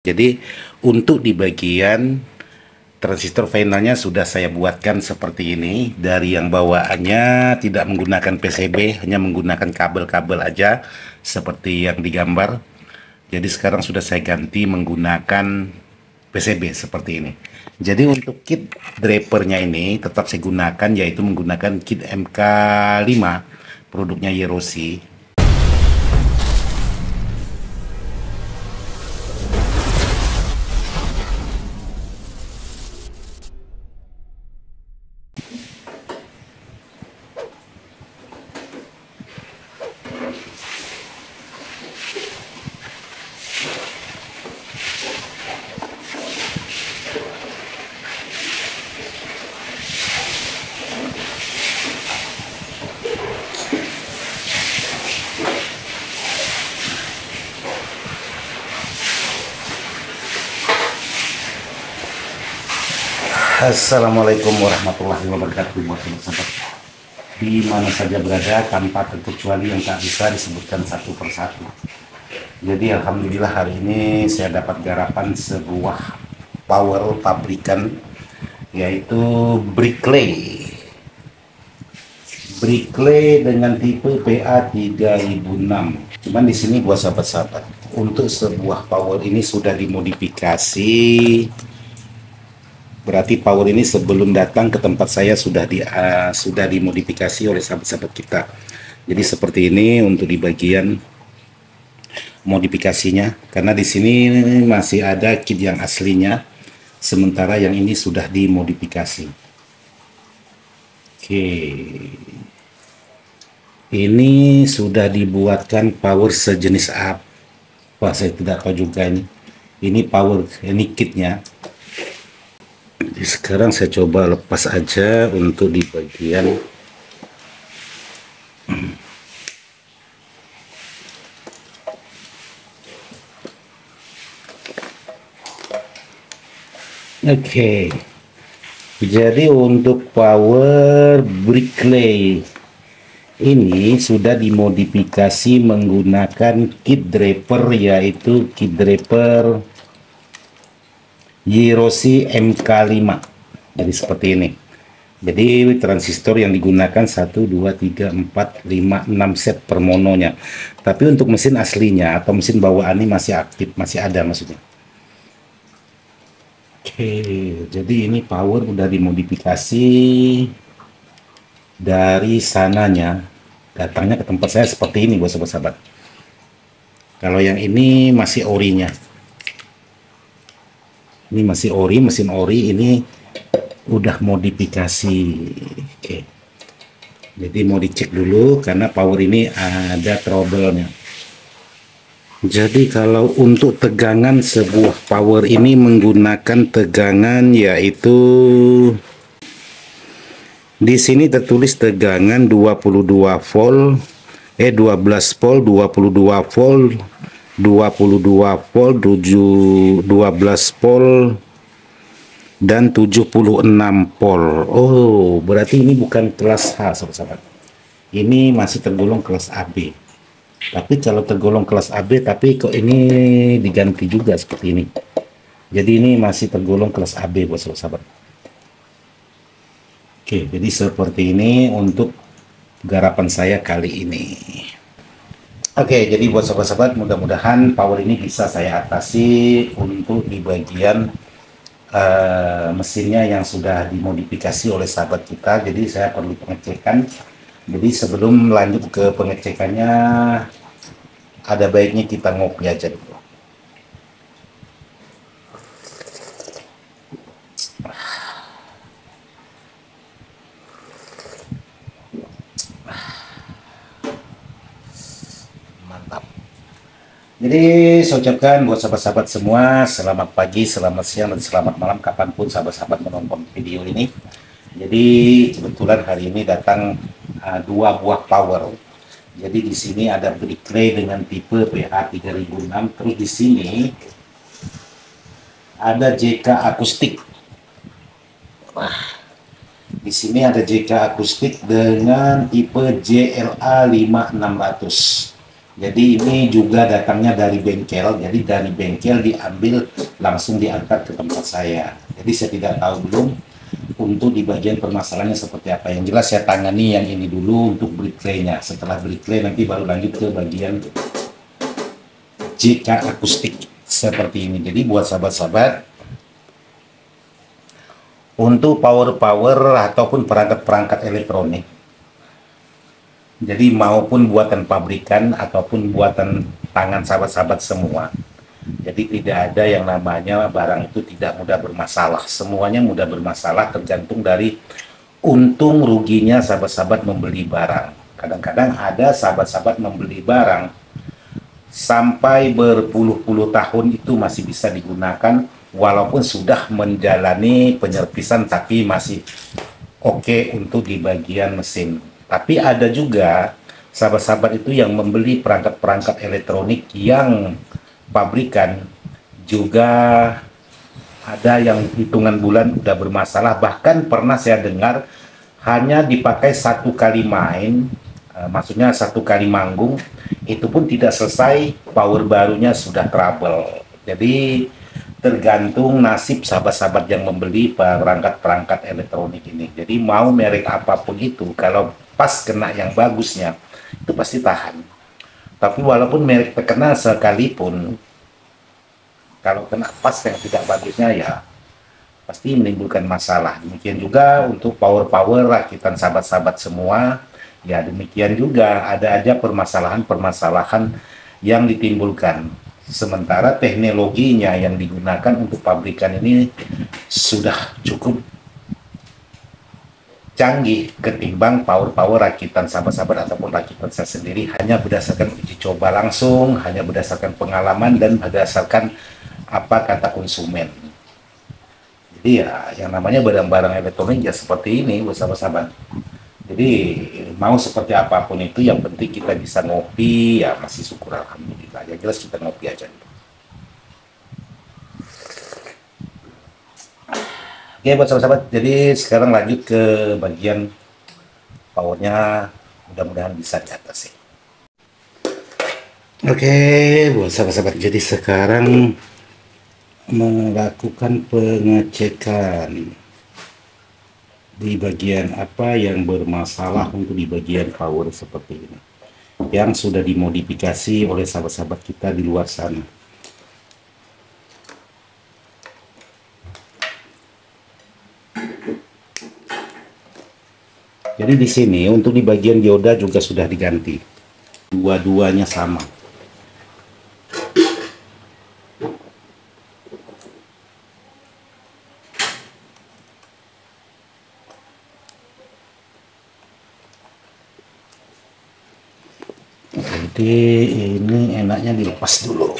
Jadi untuk di bagian transistor finalnya sudah saya buatkan seperti ini. Dari yang bawaannya tidak menggunakan PCB, hanya menggunakan kabel-kabel aja seperti yang digambar. Jadi sekarang sudah saya ganti menggunakan PCB seperti ini. Jadi untuk kit drapernya ini tetap saya gunakan, yaitu menggunakan kit MK5 produknya Yerosi. Assalamualaikum warahmatullahi wabarakatuh, buat sahabat di mana saja berada, tanpa terkecuali yang tak bisa disebutkan satu persatu. Jadi alhamdulillah hari ini saya dapat garapan sebuah power pabrikan, yaitu Brickley dengan tipe PA3006. Cuman di sini buat sahabat-sahabat, untuk sebuah power ini sudah dimodifikasi. Berarti power ini sebelum datang ke tempat saya sudah dimodifikasi oleh sahabat-sahabat kita. Jadi seperti ini untuk di bagian modifikasinya, karena di sini masih ada kit yang aslinya, sementara yang ini sudah dimodifikasi. Oke, ini sudah dibuatkan power sejenis apa, saya tidak tahu juga ini power, ini kitnya. Jadi sekarang saya coba lepas aja untuk di bagian Oke. Jadi untuk power Brickley ini sudah dimodifikasi menggunakan kit draper, yaitu kit draper Yerosi MK5. Jadi seperti ini. Jadi transistor yang digunakan 1, 2, 3, 4, 5, 6 set per mononya. Tapi untuk mesin aslinya atau mesin bawaan ini masih aktif, masih ada maksudnya. Oke, jadi ini power udah dimodifikasi dari sananya. Datangnya ke tempat saya seperti ini, buat sahabat-sahabat. Kalau yang ini masih orinya. Ini masih ori, mesin ori, ini udah modifikasi. Oke. Jadi mau dicek dulu karena power ini ada trouble-nya. Jadi kalau untuk tegangan sebuah power ini menggunakan tegangan, yaitu di sini tertulis tegangan 22 volt, 12 volt, 22 volt, 22 volt, 12 volt, dan 76 volt. Oh, berarti ini bukan kelas H, sahabat-sahabat. Ini masih tergolong kelas AB. Tapi kalau tergolong kelas AB, tapi kok ini diganti juga seperti ini. Jadi ini masih tergolong kelas AB, buat sahabat-sahabat. Oke, jadi seperti ini untuk garapan saya kali ini. Oke, jadi buat sahabat-sahabat, mudah-mudahan power ini bisa saya atasi untuk di bagian mesinnya yang sudah dimodifikasi oleh sahabat kita. Jadi saya perlu pengecekan. Jadi sebelum lanjut ke pengecekannya, ada baiknya kita ngopi aja dulu. Mantap. Jadi saya ucapkan buat sahabat-sahabat semua, selamat pagi, selamat siang, dan selamat malam kapanpun sahabat-sahabat menonton video ini. Jadi kebetulan hari ini datang dua buah power. Jadi di sini ada Brickley dengan tipe PA3006, terus di sini ada JK akustik. Di sini ada JK akustik dengan tipe JLA 5600. Jadi ini juga datangnya dari bengkel, jadi dari bengkel diambil langsung diangkat ke tempat saya. Jadi saya tidak tahu belum untuk di bagian permasalahannya seperti apa. Yang jelas saya tangani yang ini dulu untuk bricklay-nya. Setelah bricklay nanti baru lanjut ke bagian JK akustik seperti ini. Jadi buat sahabat-sahabat, untuk power ataupun perangkat-perangkat elektronik, jadi maupun buatan pabrikan ataupun buatan tangan sahabat-sahabat semua, jadi tidak ada yang namanya barang itu tidak mudah bermasalah. Semuanya mudah bermasalah tergantung dari untung ruginya sahabat-sahabat membeli barang. Kadang-kadang ada sahabat-sahabat membeli barang sampai berpuluh-puluh tahun itu masih bisa digunakan walaupun sudah menjalani penyerpisan, tapi masih oke untuk di bagian mesin. Tapi ada juga sahabat-sahabat itu yang membeli perangkat-perangkat elektronik yang pabrikan, juga ada yang hitungan bulan udah bermasalah. Bahkan pernah saya dengar hanya dipakai satu kali main, maksudnya satu kali manggung, itu pun tidak selesai, power barunya sudah trouble. Jadi tergantung nasib sahabat-sahabat yang membeli perangkat-perangkat elektronik ini. Jadi mau merek apapun itu, kalau pas kena yang bagusnya, itu pasti tahan. Tapi walaupun merek terkenal sekalipun, kalau kena pas yang tidak bagusnya ya pasti menimbulkan masalah. Demikian juga untuk power rakitan sahabat-sahabat semua, ya demikian juga ada aja permasalahan-permasalahan yang ditimbulkan. Sementara teknologinya yang digunakan untuk pabrikan ini sudah cukup canggih ketimbang power rakitan sahabat-sahabat ataupun rakitan saya sendiri, hanya berdasarkan uji coba langsung, hanya berdasarkan pengalaman dan berdasarkan apa kata konsumen. Jadi ya yang namanya barang-barang elektronik ya seperti ini buat sahabat-sahabat. Jadi mau seperti apapun itu, yang penting kita bisa ngopi ya masih syukur alhamdulillah. Yang jelas kita ngopi aja. Oke buat sahabat-sahabat, jadi sekarang lanjut ke bagian powernya, mudah-mudahan bisa di atas ya. Oke buat sahabat-sahabat, jadi sekarang melakukan pengecekan di bagian apa yang bermasalah untuk di bagian power seperti ini, yang sudah dimodifikasi oleh sahabat-sahabat kita di luar sana. Jadi di sini untuk di bagian dioda juga sudah diganti, dua-duanya sama. Jadi ini enaknya dilepas dulu.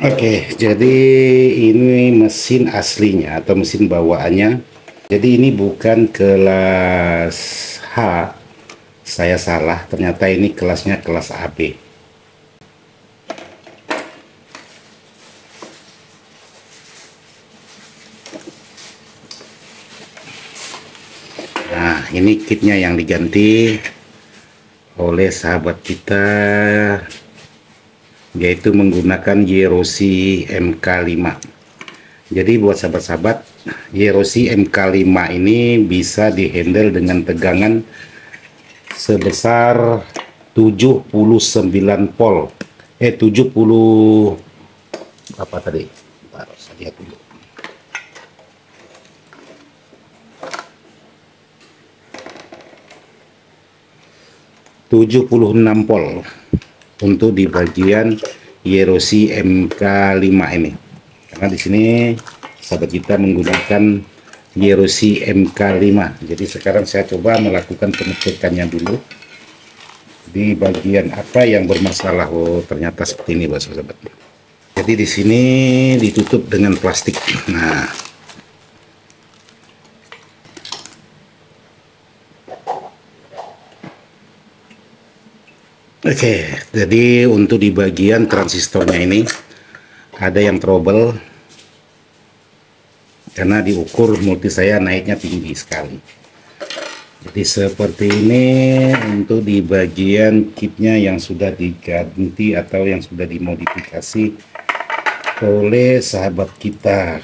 Oke, jadi ini mesin aslinya atau mesin bawaannya. Jadi ini bukan kelas H, saya salah. Ternyata ini kelasnya kelas AB. Nah, ini kitnya yang diganti oleh sahabat kita, yaitu menggunakan Yerosi MK5. Jadi buat sahabat-sahabat, Yerosi MK5 ini bisa dihandle dengan tegangan sebesar 79 volt. 70 apa tadi? Baru saya lihat dulu. ...76 volt untuk di bagian Yerosi MK5 ini. Karena di sini sahabat kita menggunakan Yerosi MK5. Jadi sekarang saya coba melakukan pengecekannya dulu di bagian apa yang bermasalah. Oh, ternyata seperti ini, bos sahabat. Jadi di sini ditutup dengan plastik. Nah, oke, jadi untuk di bagian transistornya ini ada yang trouble karena diukur multi saya naiknya tinggi sekali. Jadi seperti ini untuk di bagian kitnya yang sudah diganti atau yang sudah dimodifikasi oleh sahabat kita.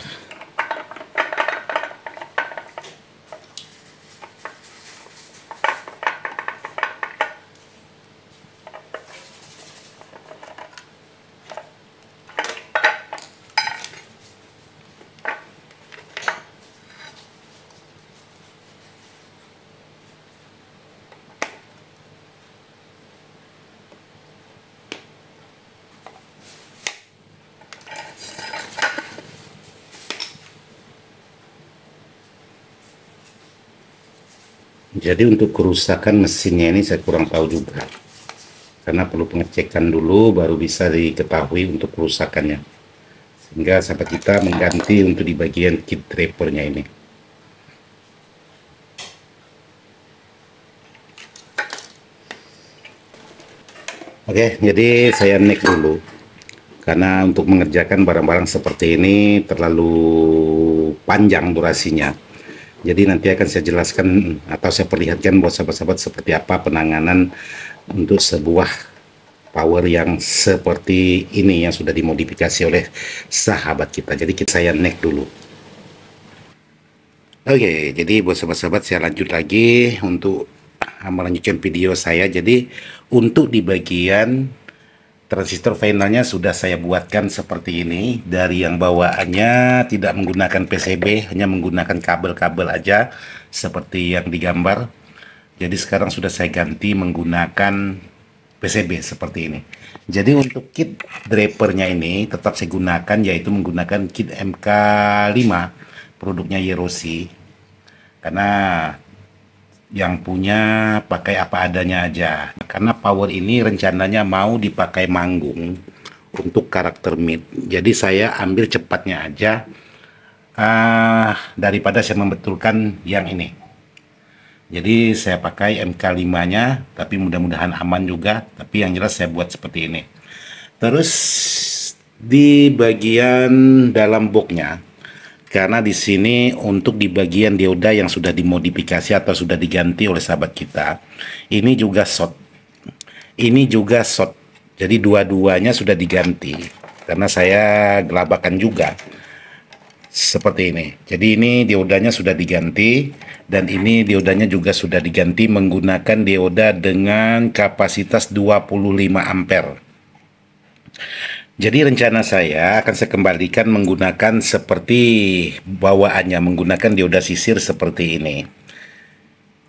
Jadi untuk kerusakan mesinnya ini saya kurang tahu juga, karena perlu pengecekan dulu baru bisa diketahui untuk kerusakannya, sehingga sahabat kita mengganti untuk di bagian kit drapernya ini. Oke, jadi saya neck dulu karena untuk mengerjakan barang-barang seperti ini terlalu panjang durasinya. Jadi nanti akan saya jelaskan atau saya perlihatkan buat sahabat-sahabat seperti apa penanganan untuk sebuah power yang seperti ini yang sudah dimodifikasi oleh sahabat kita. Jadi saya neck dulu. Oke, jadi buat sahabat-sahabat saya lanjut lagi untuk melanjutkan video saya. Jadi untuk di bagian transistor finalnya sudah saya buatkan seperti ini. Dari yang bawaannya tidak menggunakan PCB, hanya menggunakan kabel-kabel aja seperti yang digambar. Jadi sekarang sudah saya ganti menggunakan PCB seperti ini. Jadi untuk kit drapernya ini tetap saya gunakan, yaitu menggunakan kit MK5 produknya Yerosi, karena yang punya pakai apa adanya aja, karena power ini rencananya mau dipakai manggung untuk karakter mid. Jadi saya ambil cepatnya aja daripada saya membetulkan yang ini. Jadi saya pakai MK5 nya, tapi mudah-mudahan aman juga, tapi yang jelas saya buat seperti ini. Terus di bagian dalam boxnya, karena di sini untuk di bagian dioda yang sudah dimodifikasi atau sudah diganti oleh sahabat kita, ini juga short, ini juga short. Jadi dua-duanya sudah diganti karena saya gelabakan juga seperti ini. Jadi ini diodanya sudah diganti dan ini diodanya juga sudah diganti menggunakan dioda dengan kapasitas 25 ampere. Jadi rencana saya akan saya kembalikan menggunakan seperti bawaannya, menggunakan dioda sisir seperti ini.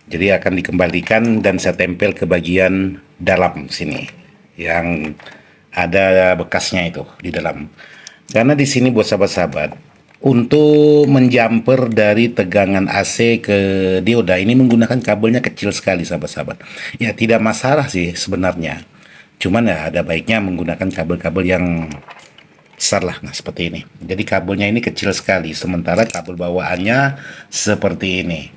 Jadi akan dikembalikan dan saya tempel ke bagian dalam sini yang ada bekasnya itu di dalam. Karena di sini buat sahabat-sahabat, untuk menjumper dari tegangan AC ke dioda ini menggunakan kabelnya kecil sekali sahabat-sahabat. Ya tidak masalah sih sebenarnya. Cuman ya ada baiknya menggunakan kabel-kabel yang besar lah, nah seperti ini. Jadi kabelnya ini kecil sekali, sementara kabel bawaannya seperti ini.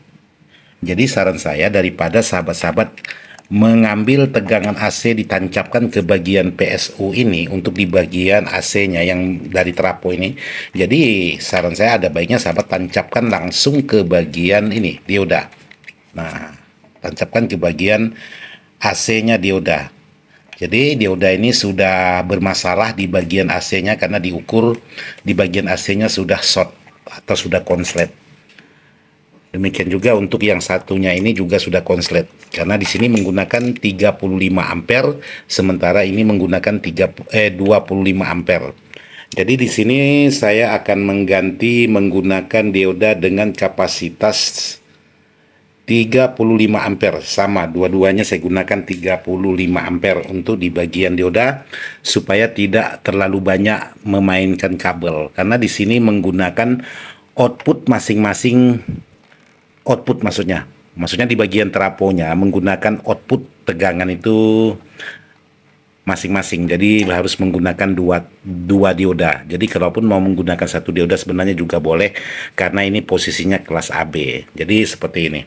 Jadi saran saya daripada sahabat-sahabat mengambil tegangan AC ditancapkan ke bagian PSU ini untuk di bagian AC-nya yang dari trafo ini. Jadi saran saya ada baiknya sahabat tancapkan langsung ke bagian ini dioda. Nah, tancapkan ke bagian AC-nya dioda. Jadi dioda ini sudah bermasalah di bagian AC-nya karena diukur di bagian AC-nya sudah short atau sudah konslet. Demikian juga untuk yang satunya ini juga sudah konslet karena di sini menggunakan 35 ampere sementara ini menggunakan 25 ampere. Jadi di sini saya akan mengganti menggunakan dioda dengan kapasitas 35 ampere, sama dua-duanya saya gunakan 35 ampere untuk di bagian dioda supaya tidak terlalu banyak memainkan kabel karena di sini menggunakan output masing-masing, output maksudnya di bagian trafonya menggunakan output tegangan itu masing-masing. Jadi harus menggunakan dua dioda. Jadi kalaupun mau menggunakan satu dioda sebenarnya juga boleh karena ini posisinya kelas AB. Jadi seperti ini.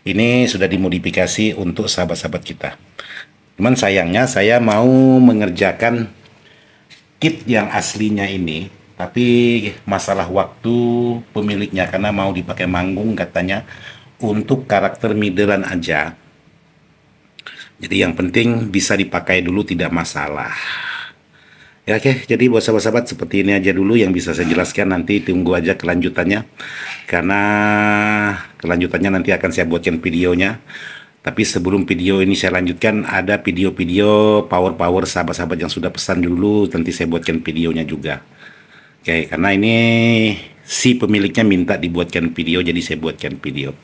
Ini sudah dimodifikasi untuk sahabat-sahabat kita. Cuman sayangnya saya mau mengerjakan kit yang aslinya ini, tapi masalah waktu pemiliknya karena mau dipakai manggung katanya untuk karakter middlean aja. Jadi yang penting bisa dipakai dulu, tidak masalah. Ya oke, jadi buat sahabat-sahabat seperti ini aja dulu yang bisa saya jelaskan, nanti tunggu aja kelanjutannya. Karena kelanjutannya nanti akan saya buatkan videonya. Tapi sebelum video ini saya lanjutkan, ada video-video power-power sahabat-sahabat yang sudah pesan dulu, nanti saya buatkan videonya juga. Oke, karena ini si pemiliknya minta dibuatkan video, jadi saya buatkan video.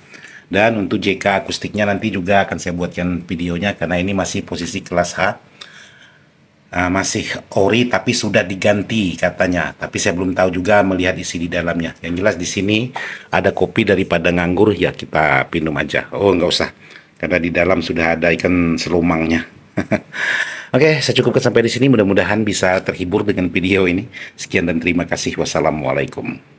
Dan untuk JK akustiknya nanti juga akan saya buatkan videonya karena ini masih posisi kelas H. Masih ori tapi sudah diganti katanya. Tapi saya belum tahu juga melihat isi di dalamnya. Yang jelas di sini ada kopi daripada nganggur, ya kita minum aja. Oh nggak usah, karena di dalam sudah ada ikan selumangnya. Oke, saya cukupkan sampai di sini. Mudah-mudahan bisa terhibur dengan video ini. Sekian dan terima kasih. Wassalamualaikum.